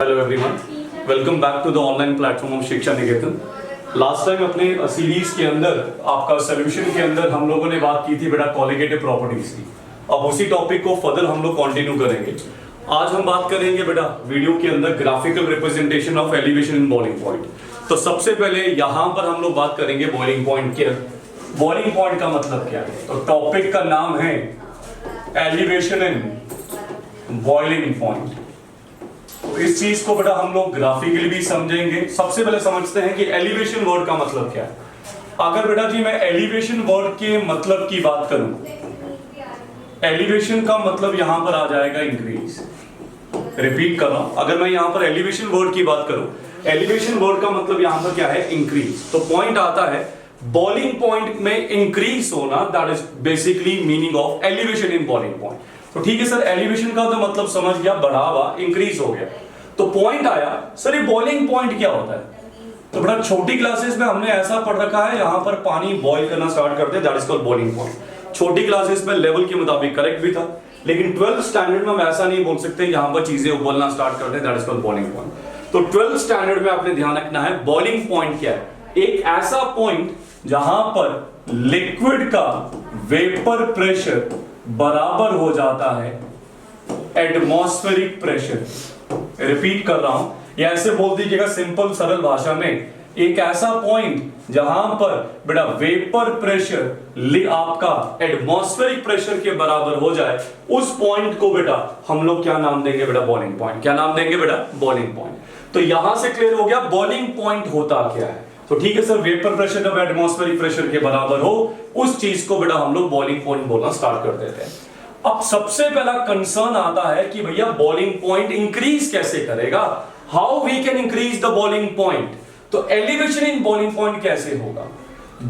Hello everyone, welcome back to the online platform of Shiksha Niketan. Last time अपने series के अंदर आपका सोल्यूशन के अंदर हम लोगों ने बात की थी बेटा कॉलिगेटिव प्रॉपर्टीज की। अब उसी टॉपिक को फर्दर हम लोग कंटिन्यू करेंगे। आज हम बात करेंगे बेटा वीडियो के अंदर graphical representation of elevation in boiling point. तो सबसे पहले यहां पर हम लोग बात करेंगे बॉइलिंग पॉइंट के। बॉइलिंग पॉइंट का मतलब क्या है? तो टॉपिक का नाम है एलिवेशन इन बॉइलिंग पॉइंट। तो इस चीज को बेटा हम लोग ग्राफिकली भी समझेंगे। सबसे पहले समझते हैं कि एलिवेशन वर्ड का मतलब क्या है। अगर बेटा जी मैं एलिवेशन वर्ड के मतलब की बात करूं, एलिवेशन का मतलब यहां पर आ जाएगा इंक्रीज। रिपीट कर रहा हूं, अगर मैं यहां पर एलिवेशन वर्ड की बात करूं, एलिवेशन वर्ड का मतलब यहां पर क्या है? इंक्रीज। तो पॉइंट आता है बॉइलिंग पॉइंट में इंक्रीज होना, that is basically meaning of elevation in boiling point. तो ठीक है सर, एलिवेशन का तो मतलब समझ गया, बढ़ावा, इंक्रीज हो गया। तो पॉइंट आया सर ये बॉइलिंग पॉइंट क्या होता है? तो बड़ा छोटी क्लासेस में हमने ऐसा पढ़ रखा है, यहां पर पानी बॉईल करना स्टार्ट करते हैं, that is called boiling point. छोटी क्लासेस में लेवल के मुताबिक करेक्ट भी था, लेकिन 12th स्टैंडर्ड में हम ऐसा नहीं बोल सकते यहां पर चीजें उबलना स्टार्ट करते हैं, that is called boiling point. तो 12th स्टैंडर्ड में आपने ध्यान रखना है बॉइलिंग पॉइंट क्या है? एक ऐसा पॉइंट जहां पर लिक्विड का वेपर प्रेशर बराबर हो जाता है एटमॉस्फेरिक प्रेशर। रिपीट कर रहा हूं, या ऐसे बोल दीजिएगा सिंपल सरल भाषा में, एक ऐसा पॉइंट जहां पर बेटा वेपर प्रेशर आपका एटमॉस्फेरिक प्रेशर के बराबर हो जाए, उस पॉइंट को बेटा हम लोग क्या नाम देंगे? बेटा बॉइलिंग पॉइंट। क्या नाम देंगे बेटा? Boiling point. तो यहां से क्लियर हो गया बॉइलिंग पॉइंट होता क्या है। तो ठीक है सर, वेपर प्रेशर जब एटमॉस्फेरिक प्रेशर के बराबर हो, उस चीज को बेटा हम लोग बॉइलिंग पॉइंट बोलना स्टार्ट कर देते हैं। अब सबसे पहला कंसर्न आता है कि भैया बॉइलिंग पॉइंट इंक्रीज कैसे करेगा? How we can increase the boiling point? तो एलिवेशन इन बॉइलिंग पॉइंट कैसे होगा?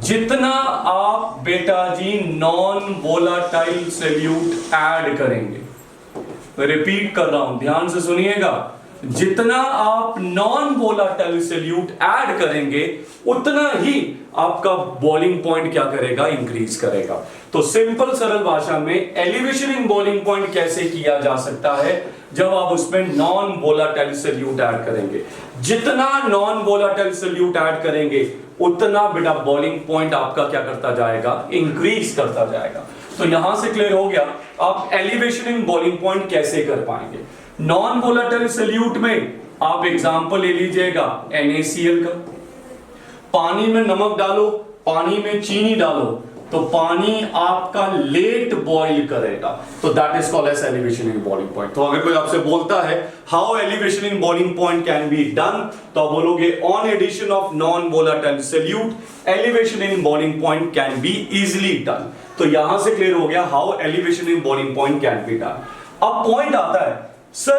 जितना आप बेटा जी नॉन वोलाटाइल सॉल्यूट ऐड करेंगे, रिपीट कर रहा हूं, ध्यान से सुनिएगा, जितना आप नॉन वोलाटाइल सॉल्यूट ऐड करेंगे उतना ही आपका बॉइलिंग पॉइंट क्या करेगा? इंक्रीज करेगा। तो सिंपल सरल भाषा में एलिवेशन इन बॉइलिंग पॉइंट कैसे किया जा सकता है? जब आप उसमें नॉन वोलाटाइल सॉल्यूट ऐड करेंगे, जितना नॉन वोलाटाइल सॉल्यूट ऐड करेंगे उतना बेटा बॉइलिंग पॉइंट आपका क्या करता जाएगा? इंक्रीज करता जाएगा। तो यहां से क्लियर हो गया आप एलिवेशन इन बॉइलिंग पॉइंट कैसे कर पाएंगे। नॉन वोलाटाइल सॉल्यूट में आप एग्जांपल ले लीजिएगा NaCl का। पानी में नमक डालो, पानी में चीनी डालो, तो पानी आपका लेट बॉईल करेगा, तो that is called as elevation in boiling point. तो अगर कोई आपसे बोलता है how elevation in boiling point can be done, तो आप बोलोगे on addition of non volatile solute elevation in boiling point can be easily done. तो यहां से क्लियर हो गया how elevation in boiling point can be done. अब point आता है सर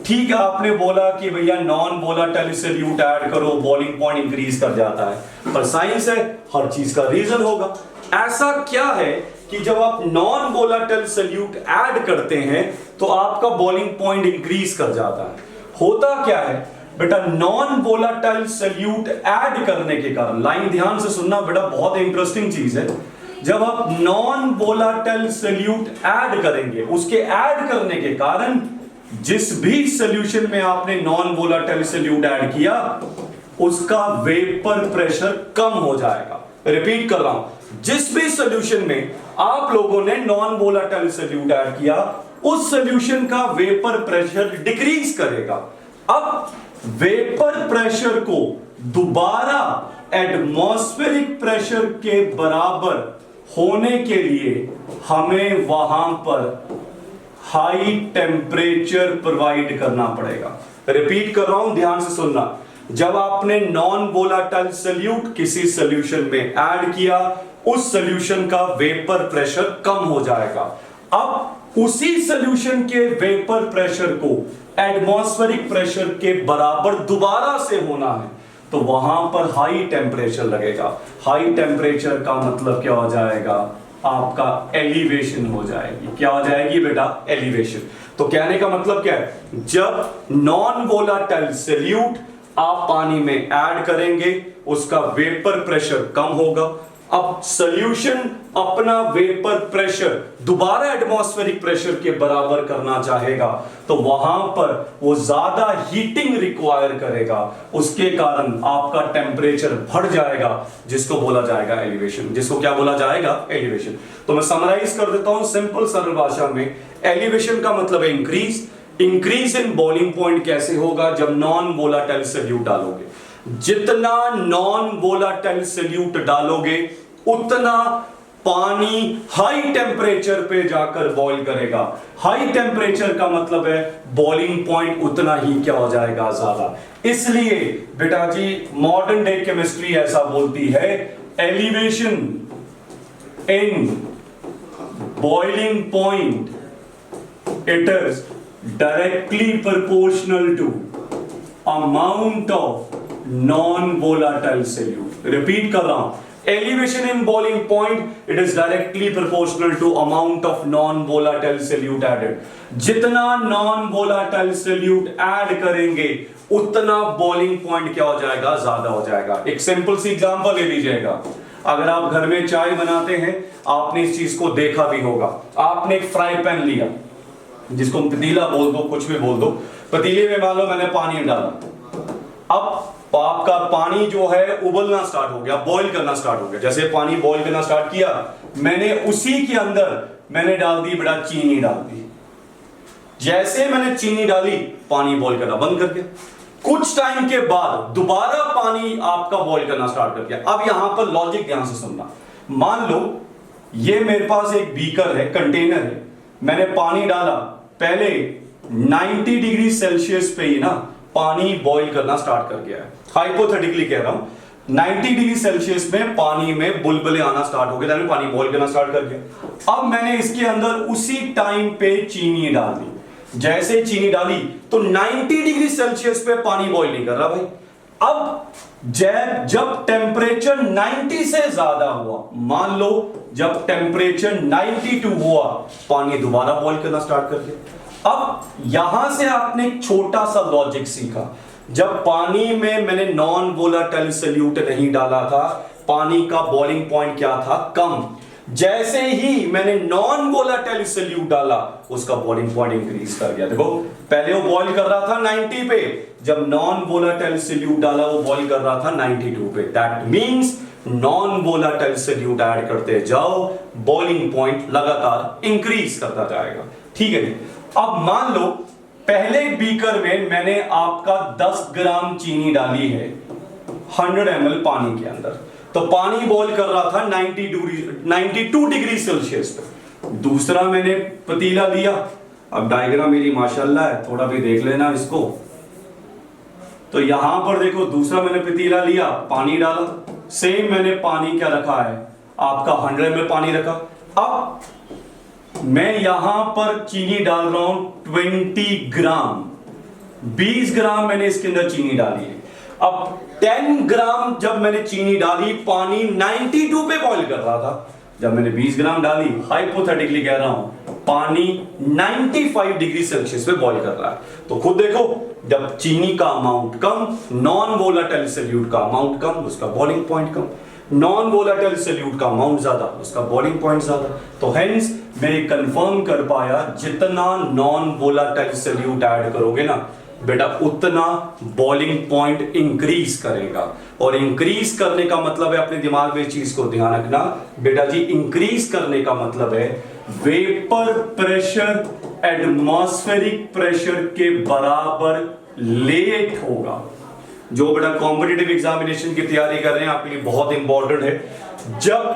ठीक है, आपने बोला कि भैया नॉन वोलाटाइल सॉल्यूट ऐड करो बॉइलिंग पॉइंट इंक्रीज कर जाता है, पर साइंस है हर चीज का रीजन होगा। ऐसा क्या है कि जब आप नॉन वोलाटाइल सॉल्यूट ऐड करते हैं तो आपका बॉइलिंग पॉइंट इंक्रीज कर जाता है? होता क्या है बेटा, नॉन वोलाटाइल सॉल्यूट ऐड करने के कारण, लाइन ध्यान से सुनना बेटा, बहुत इंटरेस्टिंग चीज है। जब आप नॉन वोलाटाइल सॉल्यूट ऐड करेंगे, उसके ऐड करने के कारण जिस भी सॉल्यूशन में आपने नॉन वोलाटाइल सॉल्यूट ऐड किया उसका वेपर प्रेशर कम हो जाएगा। रिपीट कर रहा हूं, जिस भी सॉल्यूशन में आप लोगों ने नॉन वोलाटाइल सॉल्यूट ऐड किया, उस सॉल्यूशन का वेपर प्रेशर डिक्रीज करेगा। अब वेपर प्रेशर को दोबारा एटमॉस्फेरिक प्रेशर के बराबर होने के लिए हमें वहां पर हाई टेम्परेचर प्रोवाइड करना पड़ेगा। रिपीट कर रहा हूं, ध्यान से सुनना, जब आपने नॉन वोलाटाइल सॉल्यूट किसी सॉल्यूशन में ऐड किया, उस सॉल्यूशन का वेपर प्रेशर कम हो जाएगा। अब उसी सॉल्यूशन के वेपर प्रेशर को एटमॉस्फेरिक प्रेशर के बराबर दोबारा से होना है, तो वहां पर हाई टेम्परेचर लगेगा। हाई टेम्परेचर का मतलब क्या हो जाएगा? आपका एलिवेशन हो जाएगी। क्या हो जाएगी बेटा? एलिवेशन। तो कहने का मतलब क्या है, जब नॉन वोलाटाइल सॉल्यूट आप पानी में ऐड करेंगे उसका वेपर प्रेशर कम होगा, अब सॉल्यूशन अपना वेपर प्रेशर दोबारा एटमॉस्फेरिक प्रेशर के बराबर करना चाहेगा तो वहां पर वो ज्यादा हीटिंग रिक्वायर करेगा, उसके कारण आपका टेम्परेचर बढ़ जाएगा, जिसको बोला जाएगा एलिवेशन। जिसको क्या बोला जाएगा? एलिवेशन। तो मैं समराइज कर देता हूं सिंपल सरल भाषा में। एलिवेशन का मतलब है increase. Increase in boiling point कैसे होगा? जब नॉन वोलाटाइल सॉल्यूट डालोगे। जितना नॉन वोलाटाइल सॉल्यूट डालोगे उतना पानी हाई टेम्परेचर पे जाकर बॉईल करेगा। हाई टेम्परेचर का मतलब है बॉइलिंग पॉइंट उतना ही क्या हो जाएगा? ज्यादा। इसलिए बेटा जी मॉडर्न डे केमिस्ट्री ऐसा बोलती है, elevation in boiling point it is directly proportional to amount of non-volatile solute। repeat कर रहा हूं, elevation in boiling point it is directly proportional to amount of non-volatile solute added। जितना non-volatile solute add करेंगे उतना boiling point क्या हो जाएगा? ज्यादा हो जाएगा। एक सिंपल सी एग्जांपल ले लीजिएगा। अगर आप घर में चाय बनाते हैं, आपने इस चीज को देखा भी होगा। आपने एक फ्राई पैन लिया, जिसको पतीला बोल दो, कुछ भी बोल दो, पतीले में मान लो मैंने पानी डाला। अब आपका पानी जो है उबलना स्टार्ट हो गया, बॉईल करना स्टार्ट हो गया। जैसे पानी बॉईल करना स्टार्ट किया, मैंने उसी के अंदर मैंने डाल दी बेटा चीनी डाल दी। जैसे मैंने चीनी डाली, पानी बॉईल करना बंद कर दिया। कुछ टाइम के बाद दोबारा पानी आपका बॉईल करना स्टार्ट कर दिया। अब यहां पर लॉजिक ध्यान से सुनना। मान लो ये मेरे पास एक बीकर है, कंटेनर है, मैंने पानी डाला, पहले 90 डिग्री सेल्सियस पे ही ना पानी बॉईल करना स्टार्ट कर गया है। हाइपोथेटिकली कह रहा हूं, 90 डिग्री सेल्सियस में पानी में बुलबुले आना स्टार्ट हो गए, पानी बॉईल करना स्टार्ट कर गया। अब मैंने इसके अंदर उसी टाइम पे चीनी डाल दी। जैसे चीनी डाली तो 90 डिग्री सेल्सियस पे पानी बॉईल नहीं कर रहा भाई। अब जब टेम्परेचर 90 से ज्यादा हुआ, मान लो जब टेम्परेचर 92 हुआ, पानी दोबारा बॉईल करना स्टार्ट कर दिया। अब यहां से आपने एक छोटा सा लॉजिक सीखा। जब पानी में मैंने नॉन वोलाटाइल सॉल्यूट नहीं डाला था, पानी का बॉइलिंग पॉइंट क्या था? कम। जैसे ही मैंने नॉन वोलाटाइल सॉल्यूट डाला, उसका बॉइलिंग पॉइंट इंक्रीज कर गया। देखो पहले वो बॉईल कर रहा था 90 पे, जब नॉन वोलाटाइल सॉल्यूट डाला वो बॉईल कर रहा था 92 पे। That means non volatile solute add करते जाओ, बॉइलिंग पॉइंट लगातार इंक्रीज करता जाएगा। ठीक है जी। अब मान लो पहले बीकर में मैंने आपका 10 ग्राम चीनी डाली है 100 ml पानी के अंदर, तो पानी बॉईल कर रहा था 92 डिग्री सेल्सियस पे। दूसरा मैंने पतीला लिया, अब डायग्राम मेरी माशाल्लाह है, थोड़ा भी देख लेना इसको। तो यहां पर देखो दूसरा मैंने पतीला लिया, पानी डाला, सेम मैंने पानी क्या रखा है आपका 100 ml पानी रखा। अब मैं यहां पर चीनी डाल रहा हूं 20 ग्राम, 20 ग्राम मैंने इसके अंदर चीनी डाली है। अब 10 ग्राम जब मैंने चीनी डाली, पानी 92 पे बॉईल कर रहा था। जब मैंने 20 ग्राम डाली, हाइपोथेटिकली कह रहा हूं, पानी 95 डिग्री सेल्सियस पे बॉईल कर रहा है। तो खुद देखो, जब चीनी का अमाउंट कम, नॉन वोलाटाइल सॉल्यूट का अमाउंट कम, उसका बॉइलिंग पॉइंट कम। नॉन वोलाटाइल सॉल्यूट का अमाउंट ज्यादा, उसका बॉइलिंग पॉइंट ज्यादा। तो हेंस मैं कंफर्म कर पाया, जितना नॉन वोलाटाइल सॉल्यूट ऐड करोगे ना बेटा, उतना बॉइलिंग पॉइंट इंक्रीज करेगा। और इंक्रीज करने का मतलब है, अपने दिमाग में इस चीज को ध्यान रखना बेटा जी, इंक्रीज करने का मतलब है वेपर प्रेशर एटमॉस्फेरिक प्रेशर के बराबर लेट होगा। जो बेटा कॉम्पिटिटिव एग्जामिनेशन की तैयारी कर रहे हैं, आपके लिए बहुत इंपॉर्टेंट है। जब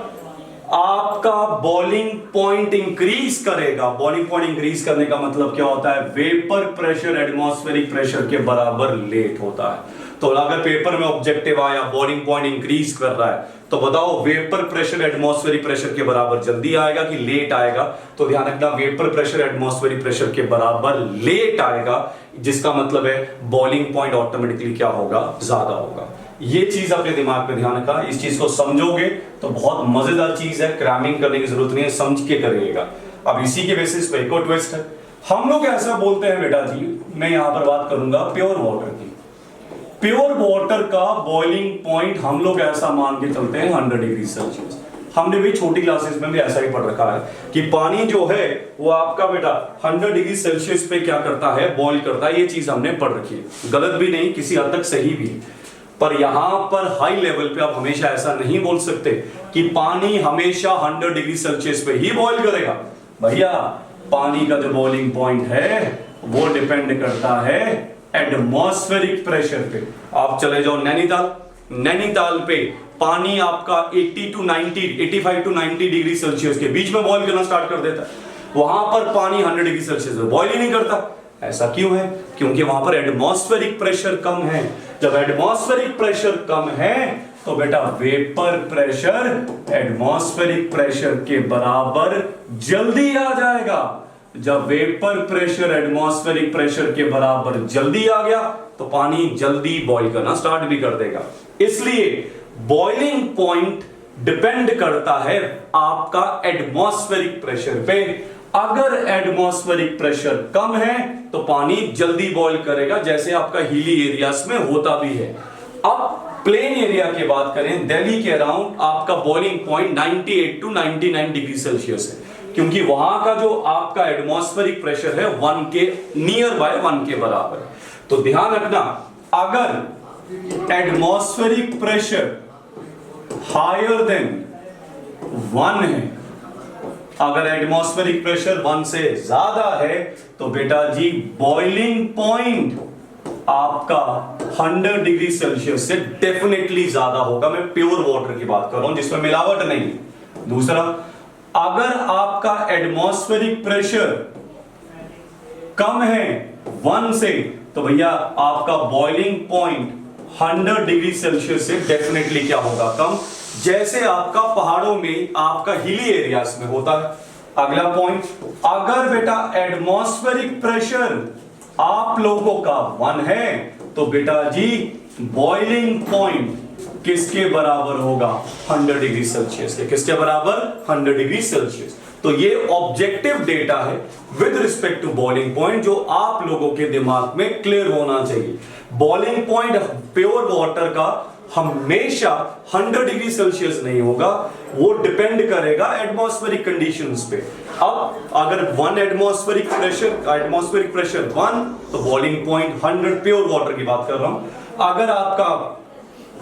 आपका बॉइलिंग पॉइंट इंक्रीज करेगा, बॉइलिंग पॉइंट इंक्रीज करने का मतलब क्या होता है? वेपर प्रेशर एटमॉस्फेरिक प्रेशर के बराबर लेट होता है। तो अगर पेपर में ऑब्जेक्टिव आया बॉइलिंग पॉइंट इंक्रीज कर रहा है, तो बताओ वेपर प्रेशर एटमॉस्फेरिक प्रेशर के बराबर जल्दी आएगा कि लेट आएगा? तो ध्यान रखना, वेपर प्रेशर एटमॉस्फेरिक प्रेशर के बराबर लेट आएगा, जिसका मतलब है बॉइलिंग पॉइंट ऑटोमेटिकली क्या होगा? ज्यादा होगा। ये चीज अपने दिमाग में ध्यान रखा। इस चीज को समझोगे तो बहुत मजेदार चीज है, क्रैमिंग करने की जरूरत नहीं है, समझ के करिएगा। अब इसी के बेसिस पे एक और ट्विस्ट है। हम लोग ऐसा बोलते हैं बेटा जी, मैं यहां पर बात करूंगा प्योर वाटर की। प्योर वाटर का बॉइलिंग पॉइंट हम लोग ऐसा मान के चलते हैं 100 डिग्री सेल्सियस। हमने भी छोटी क्लासेस में भी ऐसा ही पढ़ रखा है कि पानी जो है वो आपका बेटा 100 डिग्री सेल्सियस पे क्या करता है, बॉईल करता है। ये चीज हमने पढ़ रखी है, गलत भी नहीं, किसी हद तक सही भी है। पर यहां पर हाई लेवल पे आप हमेशा ऐसा नहीं बोल सकते कि पानी हमेशा 100 डिग्री सेल्सियस पे ही बॉईल करेगा। भैया पानी का जो बॉइलिंग पॉइंट है वो डिपेंड करता है एटमॉस्फेरिक प्रेशर पे। आप चले जाओ नैनीताल, नैनीताल पे पानी आपका 85 टू 90 डिग्री सेल्सियस के बीच में बॉईल करना स्टार्ट कर देता है। वहां पर पानी 100 डिग्री सेल्सियस में बॉईल ही नहीं करता। ऐसा क्यों है? क्योंकि वहां पर एटमॉस्फेरिक प्रेशर कम है। जब एटमॉस्फेरिक प्रेशर कम है तो बेटा वेपर प्रेशर एटमॉस्फेरिक प्रेशर के बराबर जल्दी आ जाएगा। जब वेपर प्रेशर एटमॉस्फेरिक प्रेशर के बराबर जल्दी आ गया तो पानी जल्दी बॉईल करना स्टार्ट भी कर देगा। इसलिए बॉइलिंग पॉइंट डिपेंड करता है आपका एटमॉस्फेरिक प्रेशर पे। अगर एटमॉस्फेरिक प्रेशर कम है तो पानी जल्दी बॉईल करेगा, जैसे आपका हिली एरियाज में होता भी है। अब प्लेन एरिया की बात करें, दिल्ली के अराउंड आपका boiling point 98 to 99 degree Celsius है, क्योंकि वहां का जो आपका एटमॉस्फेरिक प्रेशर है 1 के नियर बाय 1 के बराबर। तो ध्यान रखना, अगर एटमॉस्फेरिक प्रेशर हायर देन 1 है, अगर एटमॉस्फेरिक प्रेशर 1 से ज्यादा है तो बेटा जी बॉइलिंग पॉइंट आपका 100 डिग्री सेल्सियस से डेफिनेटली ज्यादा होगा। मैं प्योर वाटर की बात कर रहा हूं जिसमें मिलावट नहीं। दूसरा, अगर आपका एटमॉस्फेरिक प्रेशर कम है 1 से तो भैया आपका बॉइलिंग पॉइंट 100 डिग्री सेल्सियस से डेफिनेटली क्या होगा, कम, जैसे आपका पहाड़ों में आपका हिली एरियाज में होता है। अगला पॉइंट, अगर बेटा एटमॉस्फेरिक प्रेशर आप लोगों का 1 है तो बेटा जी बॉइलिंग पॉइंट किसके बराबर होगा, 100 डिग्री सेल्सियस के। किसके बराबर, 100 डिग्री सेल्सियस। तो ये ऑब्जेक्टिव डेटा है with respect to boiling point, जो आप लोगों के दिमाग में क्लियर होना चाहिए। बॉइलिंग पॉइंट प्योर वाटर का हमेशा 100 डिग्री सेल्सियस नहीं होगा, वो डिपेंड करेगा एटमॉस्फेरिक कंडीशंस पे। अब अगर 1 एटमॉस्फेरिक प्रेशर 1 तो बॉइलिंग पॉइंट 100, प्योर वाटर की बात कर रहा हूं। अगर आपका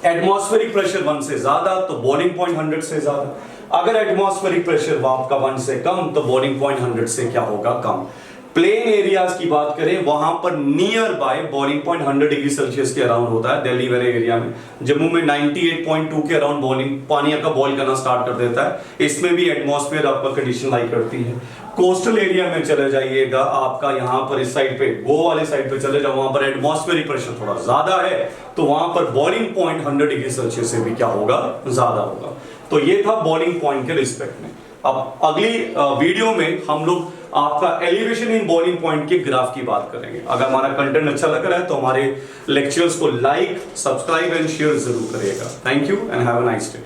एटमॉस्फेरिक प्रेशर 1 से ज्यादा तो बॉइलिंग पॉइंट 100 से ज्यादा। अगर एटमॉस्फेरिक प्रेशर आपका 1 से कम तो बॉइलिंग पॉइंट 100 से क्या होगा, कम। प्लेन एरियाज की बात करें, वहां पर near by boiling point 100 degree Celsius के अराउंड होता है। दिल्ली वाले एरिया में, जम्मू में 98.2 के अराउंड बॉइलिंग पानी आपका बॉईल करना स्टार्ट कर देता है। इसमें भी एटमॉस्फेयर आपका कंडीशन लाई करती है। कोस्टल एरिया में चले जाइएगा, आपका यहां पर इस साइड पे गोवा वाले साइड पे चले जाओ, वहां पर एटमॉस्फेरिक प्रेशर थोड़ा ज्यादा है तो वहां पर बॉइलिंग पॉइंट 100 डिग्री सेल्सियस से भी क्या होगा, ज्यादा होगा। तो ये था बॉइलिंग पॉइंट के रिस्पेक्ट में। अब अगली वीडियो में हम लोग आपका एलिवेशन इन बॉइलिंग पॉइंट के ग्राफ की बात करेंगे। अगर हमारा कंटेंट अच्छा लग रहा है तो हमारे लेक्चर्स को लाइक, सब्सक्राइब एंड शेयर जरूर करिएगा। Thank you and have a nice day.